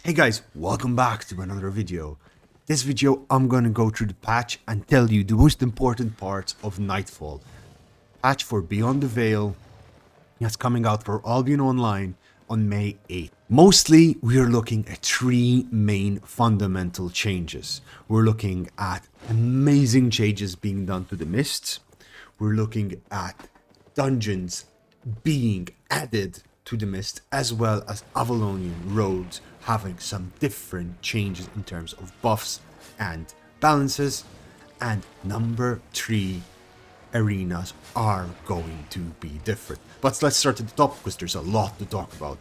Hey guys, welcome back to another video. This video I'm gonna go through the patch and tell you the most important parts of Knightfall. Patch for Beyond the Veil that's coming out for Albion Online on May 8th. Mostly we are looking at three main fundamental changes. We're looking at amazing changes being done to the mists. We're looking at dungeons being added to the mist, as well as Avalonian roads having some different changes in terms of buffs and balances. And number 3, arenas are going to be different. But let's start at the top because there's a lot to talk about.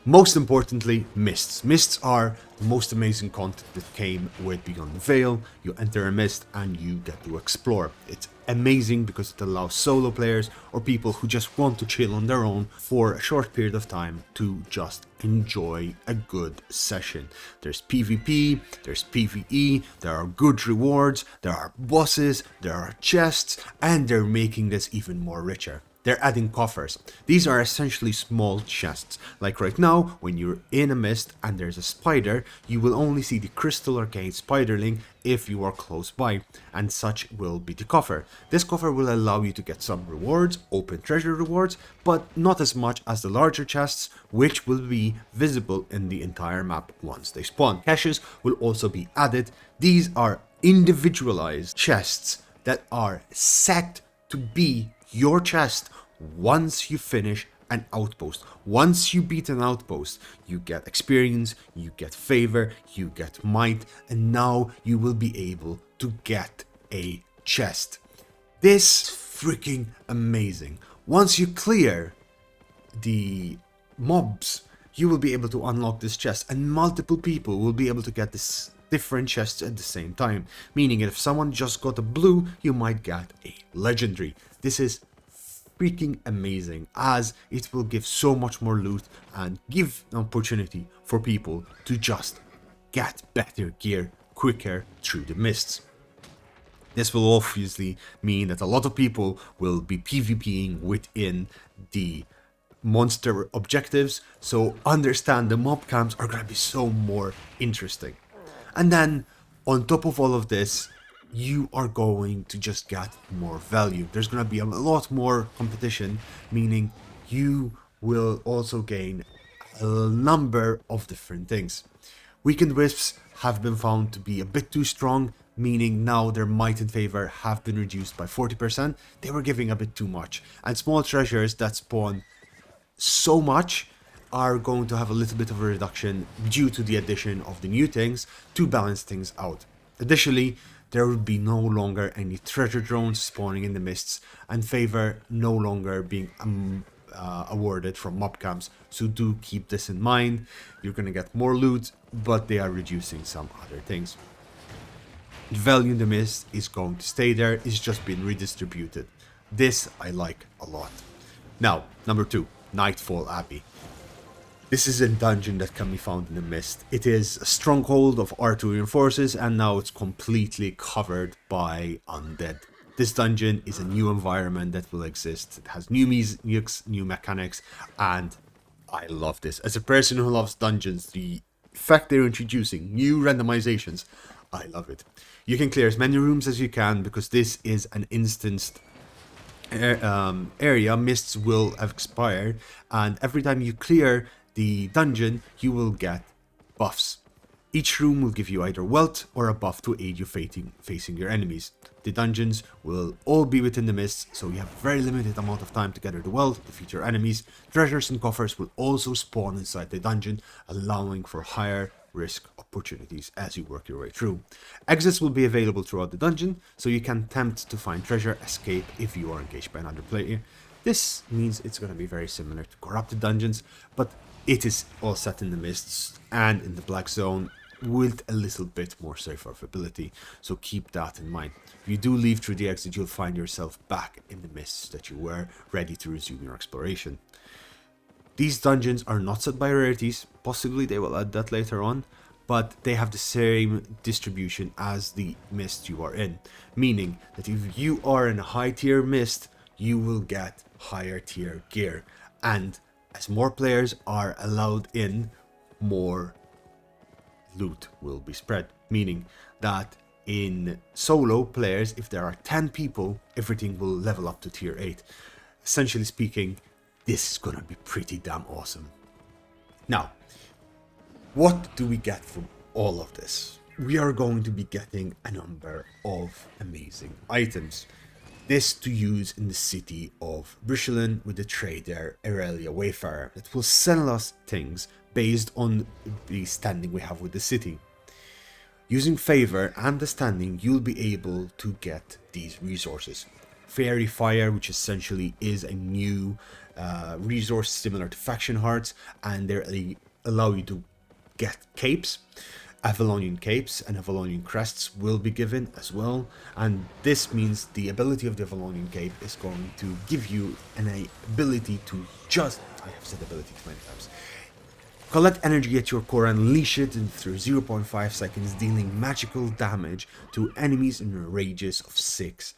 Most importantly, mists. Mists are the most amazing content that came with Beyond the Veil. You enter a mist and you get to explore. It's amazing because it allows solo players or people who just want to chill on their own for a short period of time to just enjoy a good session. There's PvP, there's PvE, there are good rewards, there are bosses, there are chests, and they're making this even more richer. They're adding coffers. These are essentially small chests. Like right now, when you're in a mist and there's a spider, you will only see the crystal arcane spiderling if you are close by, and such will be the coffer. This coffer will allow you to get some rewards, open treasure rewards, but not as much as the larger chests, which will be visible in the entire map once they spawn. Caches will also be added. These are individualized chests that are set to be your chest once you finish an outpost. Once you beat an outpost, you get experience, you get favor, you get might, and now you will be able to get a chest. This freaking amazing. Once you clear the mobs, you will be able to unlock this chest, and multiple people will be able to get this different chests at the same time, meaning if someone just got a blue, you might get a legendary. This is freaking amazing, as it will give so much more loot and give an opportunity for people to just get better gear quicker through the mists. This will obviously mean that a lot of people will be PvPing within the monster objectives, so understand the mob camps are going to be so more interesting. And then on top of all of this, you are going to just get more value. There's going to be a lot more competition, meaning you will also gain a number of different things. Weakened wisps have been found to be a bit too strong, meaning now their might and favor have been reduced by 40%. They were giving a bit too much. And small treasures that spawn so much are going to have a little bit of a reduction due to the addition of the new things to balance things out. Additionally, there will be no longer any treasure drones spawning in the mists, and favor no longer being awarded from mob camps, so do keep this in mind. You're going to get more loot, but they are reducing some other things. The value in the mist is going to stay there, it's just been redistributed. This I like a lot. Now, number 2, Knightfall Abbey. This is a dungeon that can be found in the mist. It is a stronghold of Arthurian forces, and now it's completely covered by undead. This dungeon is a new environment that will exist. It has new mechanics, and I love this. As a person who loves dungeons, the fact they're introducing new randomizations, I love it. You can clear as many rooms as you can because this is an instanced area. Mists will have expired, and every time you clear the dungeon, you will get buffs. Each room will give you either wealth or a buff to aid you facing your enemies. The dungeons will all be within the mists, so you have a very limited amount of time to gather the wealth, defeat your enemies. Treasures and coffers will also spawn inside the dungeon, allowing for higher risk opportunities as you work your way through. Exits will be available throughout the dungeon, so you can attempt to find treasure, escape if you are engaged by another player. This means it's going to be very similar to corrupted dungeons, but it is all set in the mists and in the black zone with a little bit more survivability, so keep that in mind. If you do leave through the exit, you'll find yourself back in the mists that you were, ready to resume your exploration. These dungeons are not set by rarities, possibly they will add that later on, but they have the same distribution as the mist you are in, meaning that if you are in a high tier mist, you will get higher tier gear, and as more players are allowed in, more loot will be spread, meaning that in solo players, if there are 10 people, everything will level up to tier 8. Essentially speaking, this is gonna be pretty damn awesome. Now, what do we get from all of this? We are going to be getting a number of amazing items. This to use in the city of Brishelen with the trader Aurelia Wayfarer that will sell us things based on the standing we have with the city. Using favor and the standing, you'll be able to get these resources. Fairy Fire, which essentially is a new resource similar to Faction Hearts, and they allow you to get capes. Avalonian capes and Avalonian crests will be given as well, and this means the ability of the Avalonian cape is going to give you an ability to I have said ability too many times, collect energy at your core and unleash it through 0.5 seconds, dealing magical damage to enemies in a radius of 6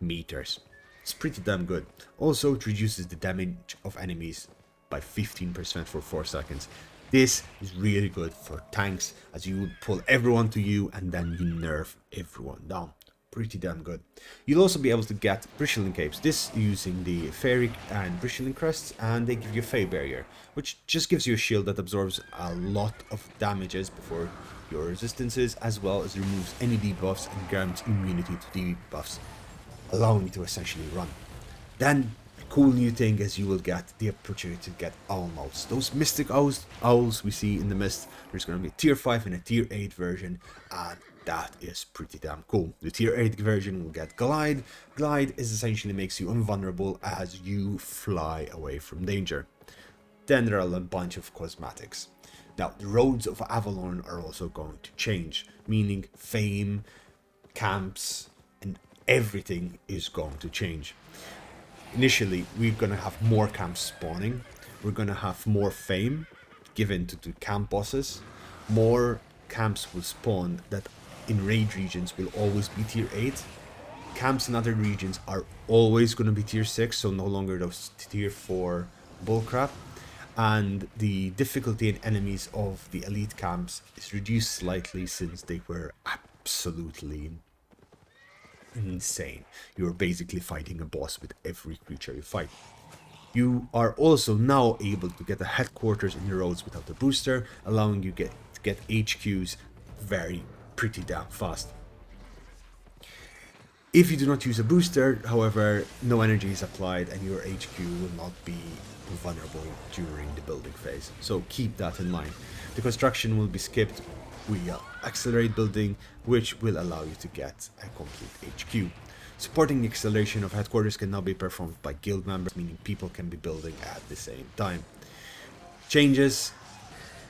meters. It's pretty damn good. Also, it reduces the damage of enemies by 15% for 4 seconds. This is really good for tanks, as you would pull everyone to you and then you nerf everyone down. Pretty damn good. You'll also be able to get Brishelen capes, this using the Fairy and Brishelen crests, and they give you a Fey barrier, which just gives you a shield that absorbs a lot of damages before your resistances, as well as removes any debuffs and grants immunity to debuffs, allowing you to essentially run. Then cool new thing is you will get the opportunity to get owl mounts. Those mystic owls we see in the mist. There's going to be a tier 5 and a tier 8 version, and that is pretty damn cool. The tier 8 version will get glide. Glide is essentially makes you invulnerable as you fly away from danger. Then there are a bunch of cosmetics. Now the roads of Avalon are also going to change, meaning fame, camps, and everything is going to change. Initially, we're going to have more camps spawning. We're going to have more fame given to the camp bosses. More camps will spawn that in raid regions will always be tier 8. Camps in other regions are always going to be tier 6, so no longer those tier 4 bullcrap. And the difficulty in enemies of the elite camps is reduced slightly since they were absolutely insane. You're basically fighting a boss with every creature you fight. You are also now able to get a headquarters in the roads without a booster, allowing you to get HQs pretty damn fast. If you do not use a booster, however, no energy is applied and your HQ will not be vulnerable during the building phase. So keep that in mind. The construction will be skipped via accelerate building, which will allow you to get a complete HQ. Supporting the acceleration of headquarters can now be performed by guild members, meaning people can be building at the same time. Changes.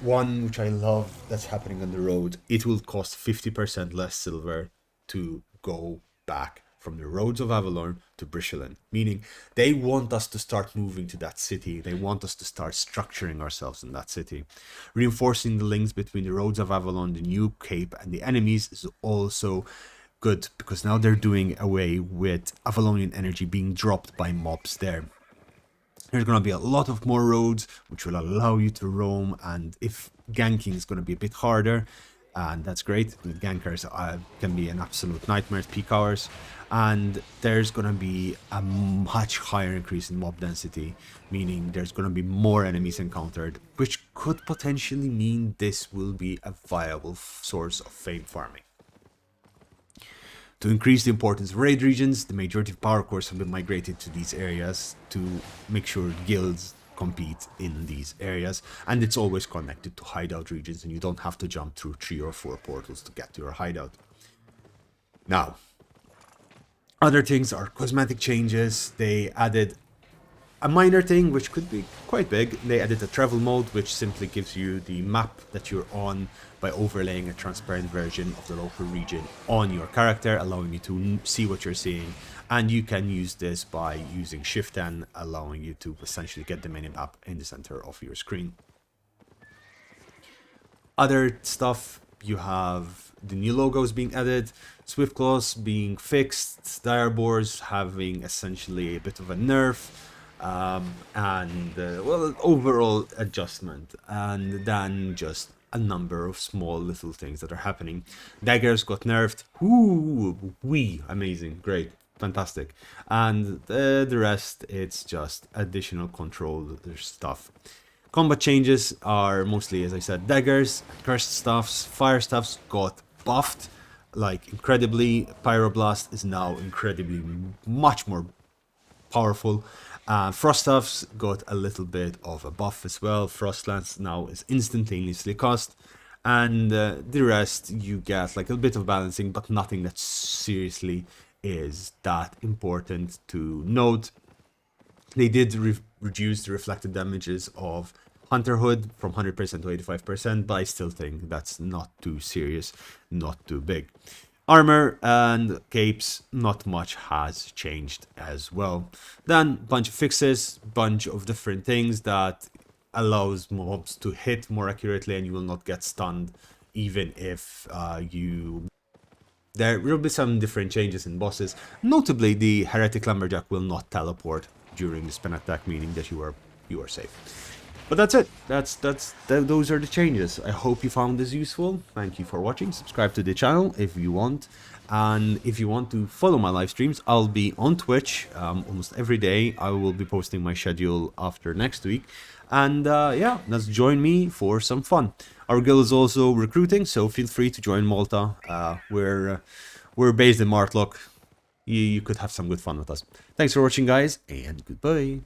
One which I love that's happening on the road, it will cost 50% less silver to go back from the roads of Avalon to Brishelen, meaning they want us to start moving to that city. They want us to start structuring ourselves in that city. Reinforcing the links between the roads of Avalon, the new cape, and the enemies is also good, because now they're doing away with Avalonian energy being dropped by mobs there. There's going to be a lot of more roads, which will allow you to roam, and if ganking is going to be a bit harder, and that's great. The gankers can be an absolute nightmare at peak hours, and there's going to be a much higher increase in mob density, meaning there's going to be more enemies encountered, which could potentially mean this will be a viable source of fame farming. To increase the importance of raid regions, the majority of power cores have been migrated to these areas to make sure guilds compete in these areas, and it's always connected to hideout regions, and you don't have to jump through 3 or 4 portals to get to your hideout. Now, other things are cosmetic changes. They added a minor thing which could be quite big. They added a travel mode, which simply gives you the map that you're on by overlaying a transparent version of the local region on your character, allowing you to see what you're seeing. And you can use this by using Shift N, allowing you to essentially get the minimap in the center of your screen. Other stuff, you have the new logos being added, Swift Claws being fixed, Direboars having essentially a bit of a nerf, and well, overall adjustment. And then just a number of small little things that are happening. Daggers got nerfed. Ooh, wee, amazing, great, fantastic. And the rest, it's just additional control stuff. Combat changes are mostly, as I said, daggers, cursed staffs, fire staffs got buffed, like incredibly. Pyroblast is now incredibly much more powerful. Frost staffs got a little bit of a buff as well. Frost lance now is instantaneously cast, and the rest you get like a bit of balancing, but nothing that seriously is that important to note. They did reduce the reflected damages of Hunterhood from 100% to 85%, but I still think that's not too serious, not too big. Armor and capes, not much has changed as well. Then bunch of fixes, bunch of different things that allows mobs to hit more accurately, and you will not get stunned even if there will be some different changes in bosses. Notably, the Heretic Lumberjack will not teleport during the spin attack, meaning that you are safe. But that's it. Those are the changes. I hope you found this useful. Thank you for watching. Subscribe to the channel if you want. And if you want to follow my live streams, I'll be on Twitch almost every day. I will be posting my schedule after next week. And yeah, let's join me for some fun. Our guild is also recruiting, so feel free to join Malta. We're based in Martlock. You could have some good fun with us. Thanks for watching, guys, and goodbye.